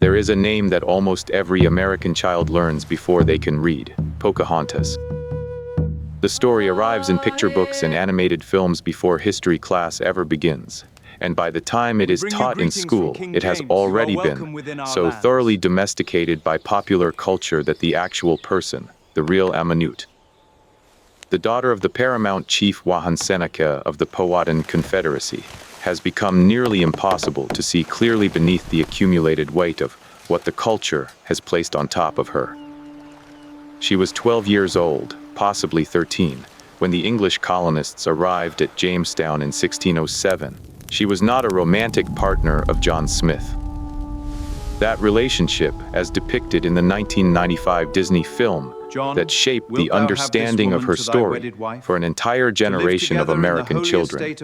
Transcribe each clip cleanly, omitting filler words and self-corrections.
There is a name that almost every American child learns before they can read: Pocahontas. The story arrives in picture books and animated films before history class ever begins. And by the time it is taught in school, it has already been so thoroughly domesticated by popular culture that the actual person, the real Amanute, the daughter of the paramount chief Wahunsenacah of the Powhatan Confederacy, has become nearly impossible to see clearly beneath the accumulated weight of what the culture has placed on top of her. She was 12 years old, possibly 13, when the English colonists arrived at Jamestown in 1607. She was not a romantic partner of John Smith. That relationship, as depicted in the 1995 Disney film, that shaped the understanding of her story for an entire generation of American children,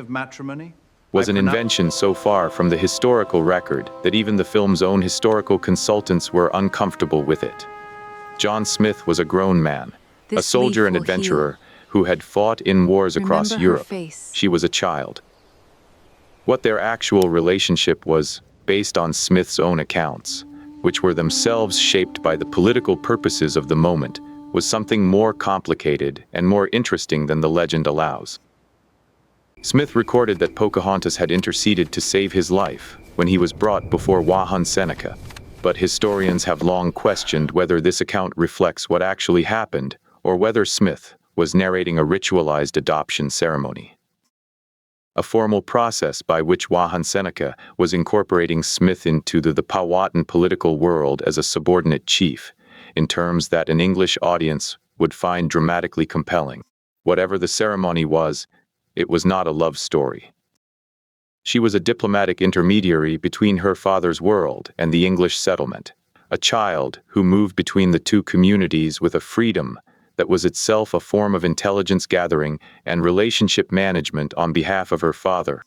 was an invention so far from the historical record that even the film's own historical consultants were uncomfortable with it. John Smith was a grown man, a soldier and adventurer who had fought in wars across Europe. She was a child. What their actual relationship was, based on Smith's own accounts, which were themselves shaped by the political purposes of the moment, was something more complicated and more interesting than the legend allows. Smith recorded that Pocahontas had interceded to save his life when he was brought before Wahunsenacah, but historians have long questioned whether this account reflects what actually happened or whether Smith was narrating a ritualized adoption ceremony, a formal process by which Wahunsenacah was incorporating Smith into the Powhatan political world as a subordinate chief, in terms that an English audience would find dramatically compelling. Whatever the ceremony was, it was not a love story. She was a diplomatic intermediary between her father's world and the English settlement, a child who moved between the two communities with a freedom that was itself a form of intelligence gathering and relationship management on behalf of her father,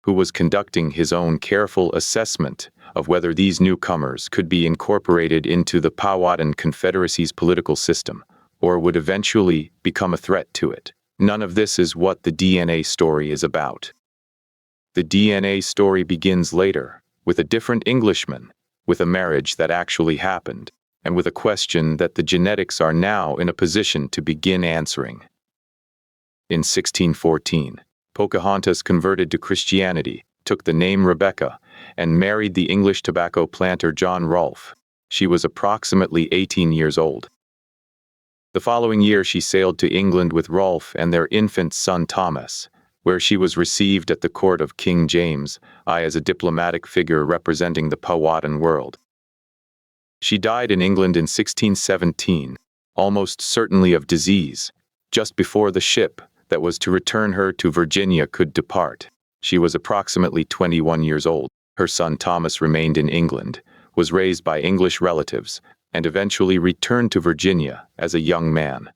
who was conducting his own careful assessment of whether these newcomers could be incorporated into the Powhatan Confederacy's political system, or would eventually become a threat to it. None of this is what the DNA story is about. The DNA story begins later, with a different Englishman, with a marriage that actually happened, and with a question that the genetics are now in a position to begin answering. In 1614, Pocahontas converted to Christianity, took the name Rebecca, and married the English tobacco planter John Rolfe. She was approximately 18 years old. The following year she sailed to England with Rolfe and their infant son Thomas, where she was received at the court of King James I as a diplomatic figure representing the Powhatan world. She died in England in 1617, almost certainly of disease, just before the ship that was to return her to Virginia could depart. She was approximately 21 years old. Her son Thomas remained in England, was raised by English relatives, and eventually returned to Virginia as a young man.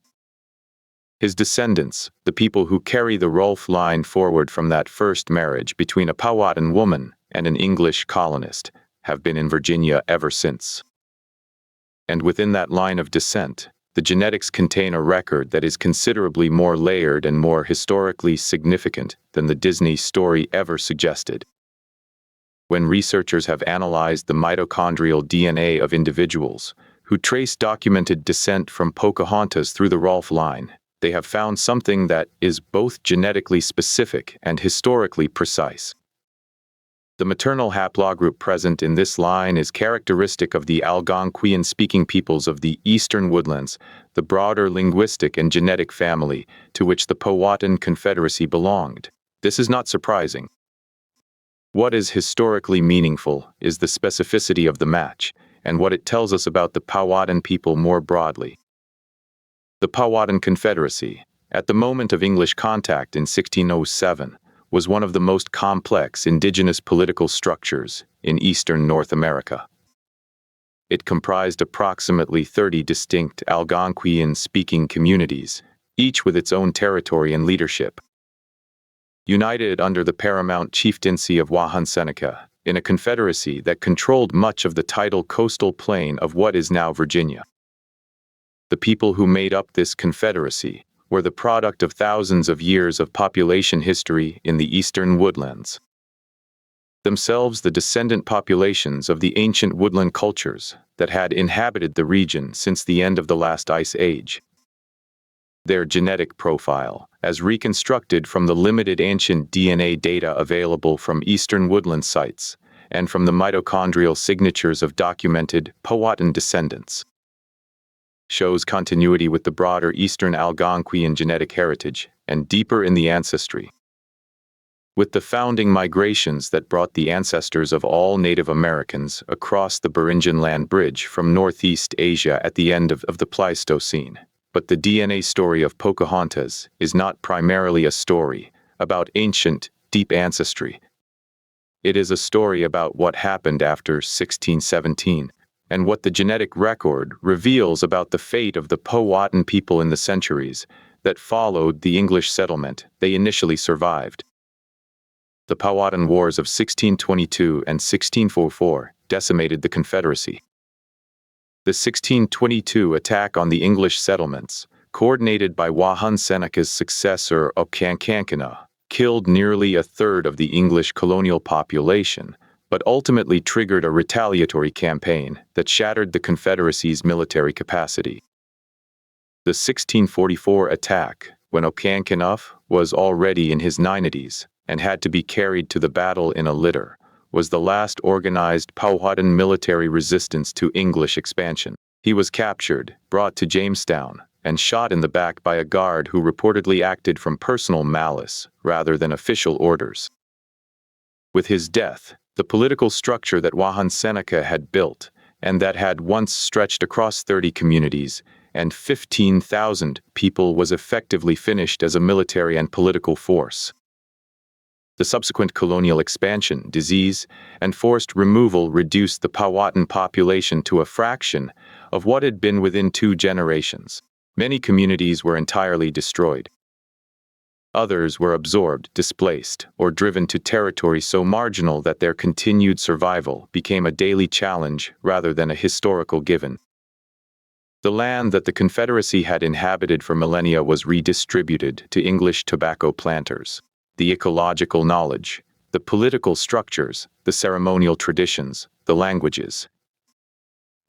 His descendants, the people who carry the Rolfe line forward from that first marriage between a Powhatan woman and an English colonist, have been in Virginia ever since. And within that line of descent, the genetics contain a record that is considerably more layered and more historically significant than the Disney story ever suggested. When researchers have analyzed the mitochondrial DNA of individuals who trace documented descent from Pocahontas through the Rolfe line, they have found something that is both genetically specific and historically precise. The maternal haplogroup present in this line is characteristic of the Algonquian-speaking peoples of the eastern woodlands, the broader linguistic and genetic family to which the Powhatan Confederacy belonged. This is not surprising. What is historically meaningful is the specificity of the match, and what it tells us about the Powhatan people more broadly. The Powhatan Confederacy, at the moment of English contact in 1607, was one of the most complex indigenous political structures in eastern North America. It comprised approximately 30 distinct Algonquian-speaking communities, each with its own territory and leadership, united under the paramount chieftaincy of Wahunsenacah in a confederacy that controlled much of the tidal coastal plain of what is now Virginia. The people who made up this confederacy were the product of thousands of years of population history in the eastern woodlands. themselves the descendant populations of the ancient woodland cultures that had inhabited the region since the end of the last ice age. Their genetic profile, as reconstructed from the limited ancient DNA data available from eastern woodland sites and from the mitochondrial signatures of documented Powhatan descendants, shows continuity with the broader eastern Algonquian genetic heritage and deeper in the ancestry. With the founding migrations that brought the ancestors of all Native Americans across the Beringian land bridge from Northeast Asia at the end of the Pleistocene. But the DNA story of Pocahontas is not primarily a story about ancient, deep ancestry. It is a story about what happened after 1617 and what the genetic record reveals about the fate of the Powhatan people in the centuries that followed the English settlement they initially survived. The Powhatan Wars of 1622 and 1644 decimated the Confederacy. The 1622 attack on the English settlements, coordinated by Wahunsenacah's successor Wahunsenacah, killed nearly a third of the English colonial population, but ultimately triggered a retaliatory campaign that shattered the Confederacy's military capacity. The 1644 attack, when Wahunsenacah was already in his 90s and had to be carried to the battle in a litter, was the last organized Powhatan military resistance to English expansion. He was captured, brought to Jamestown, and shot in the back by a guard who reportedly acted from personal malice rather than official orders. With his death, the political structure that Wahunsenacah had built, and that had once stretched across 30 communities and 15,000 people, was effectively finished as a military and political force. The subsequent colonial expansion, disease, and forced removal reduced the Powhatan population to a fraction of what had been within 2 generations. Many communities were entirely destroyed. Others were absorbed, displaced, or driven to territory so marginal that their continued survival became a daily challenge rather than a historical given. The land that the Confederacy had inhabited for millennia was redistributed to English tobacco planters. The ecological knowledge, the political structures, the ceremonial traditions, the languages.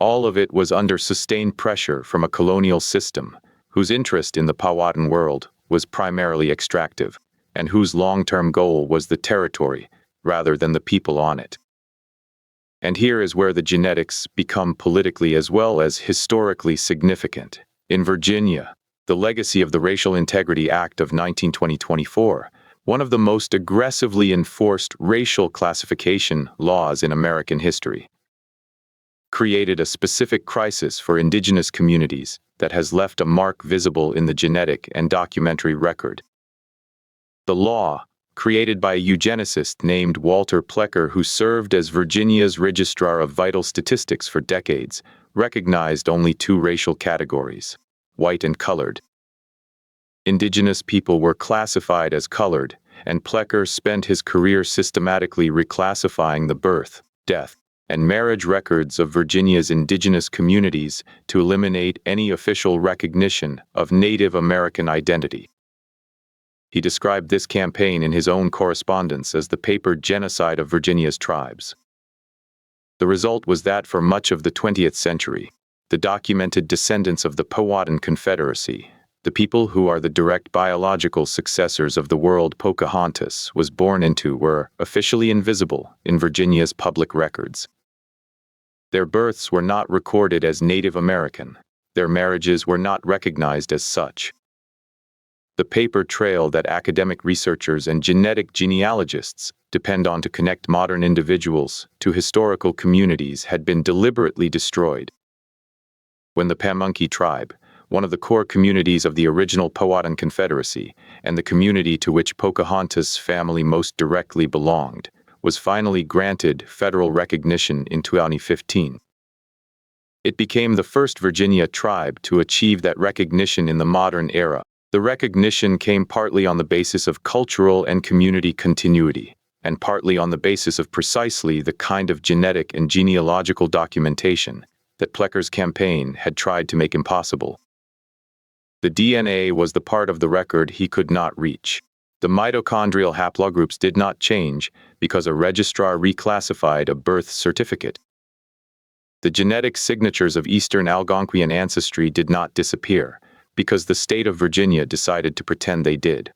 All of it was under sustained pressure from a colonial system whose interest in the Powhatan world was primarily extractive, and whose long-term goal was the territory rather than the people on it. And here is where the genetics become politically as well as historically significant. In Virginia, the legacy of the Racial Integrity Act of 1924, one of the most aggressively enforced racial classification laws in American history, created a specific crisis for indigenous communities that has left a mark visible in the genetic and documentary record. The law, created by a eugenicist named Walter Plecker, who served as Virginia's Registrar of Vital Statistics for decades, recognized only 2 racial categories: white and colored. Indigenous people were classified as colored, and Plecker spent his career systematically reclassifying the birth, death, and marriage records of Virginia's indigenous communities to eliminate any official recognition of Native American identity. He described this campaign in his own correspondence as the papered genocide of Virginia's tribes. The result was that for much of the 20th century, the documented descendants of the Powhatan Confederacy, the people who are the direct biological successors of the world Pocahontas was born into, were officially invisible in Virginia's public records. Their births were not recorded as Native American. Their marriages were not recognized as such. The paper trail that academic researchers and genetic genealogists depend on to connect modern individuals to historical communities had been deliberately destroyed. When the Pamunkey Tribe, one of the core communities of the original Powhatan Confederacy, and the community to which Pocahontas' family most directly belonged, was finally granted federal recognition in 2015. It became the first Virginia tribe to achieve that recognition in the modern era. The recognition came partly on the basis of cultural and community continuity, and partly on the basis of precisely the kind of genetic and genealogical documentation that Plecker's campaign had tried to make impossible. The DNA was the part of the record he could not reach. The mitochondrial haplogroups did not change because a registrar reclassified a birth certificate. The genetic signatures of Eastern Algonquian ancestry did not disappear because the state of Virginia decided to pretend they did.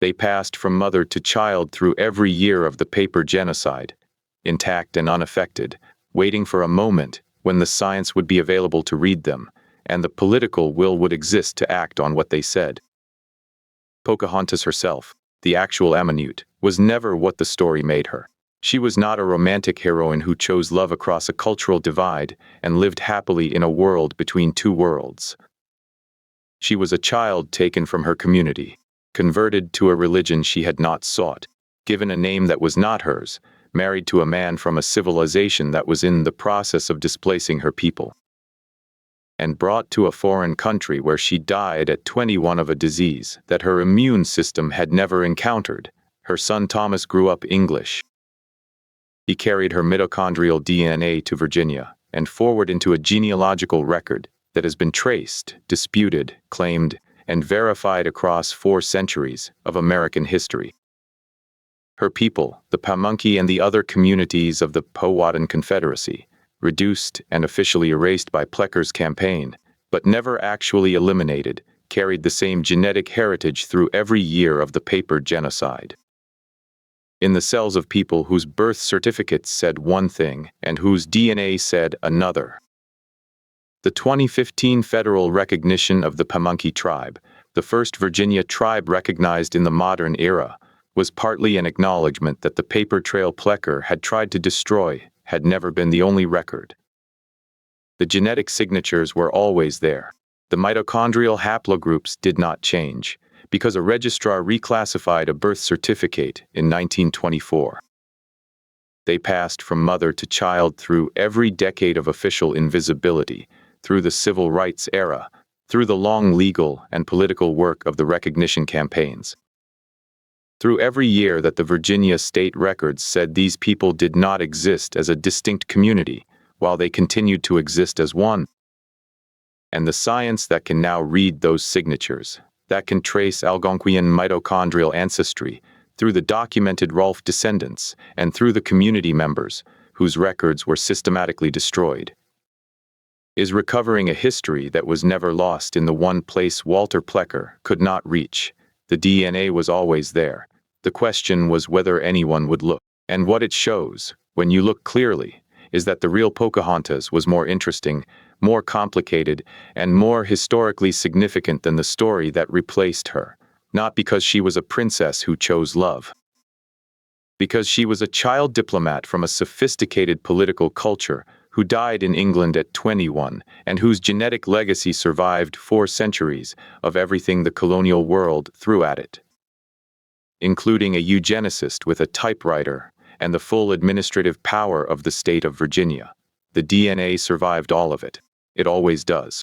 They passed from mother to child through every year of the paper genocide, intact and unaffected, waiting for a moment when the science would be available to read them, and the political will would exist to act on what they said. Pocahontas herself, the actual Amanute, was never what the story made her. She was not a romantic heroine who chose love across a cultural divide and lived happily in a world between two worlds. She was a child taken from her community, converted to a religion she had not sought, given a name that was not hers, married to a man from a civilization that was in the process of displacing her people, and brought to a foreign country where she died at 21 of a disease that her immune system had never encountered. Her son Thomas grew up English. He carried her mitochondrial DNA to Virginia and forward into a genealogical record that has been traced, disputed, claimed, and verified across 4 centuries of American history. Her people, the Pamunkey and the other communities of the Powhatan Confederacy, reduced and officially erased by Plecker's campaign, but never actually eliminated, carried the same genetic heritage through every year of the paper genocide. In the cells of people whose birth certificates said one thing and whose DNA said another. The 2015 federal recognition of the Pamunkey Tribe, the first Virginia tribe recognized in the modern era, was partly an acknowledgement that the paper trail Plecker had tried to destroy had never been the only record. The genetic signatures were always there. The mitochondrial haplogroups did not change, because a registrar reclassified a birth certificate in 1924. They passed from mother to child through every decade of official invisibility, through the civil rights era, through the long legal and political work of the recognition campaigns. Through every year that the Virginia state records said these people did not exist as a distinct community, while they continued to exist as one. And the science that can now read those signatures, that can trace Algonquian mitochondrial ancestry through the documented Rolfe descendants and through the community members whose records were systematically destroyed, is recovering a history that was never lost in the one place Walter Plecker could not reach. The DNA was always there. The question was whether anyone would look. And what it shows, when you look clearly, is that the real Pocahontas was more interesting, more complicated, and more historically significant than the story that replaced her. Not because she was a princess who chose love. Because she was a child diplomat from a sophisticated political culture who died in England at 21 and whose genetic legacy survived 4 centuries of everything the colonial world threw at it, including a eugenicist with a typewriter and the full administrative power of the state of Virginia. The DNA survived all of it. It always does.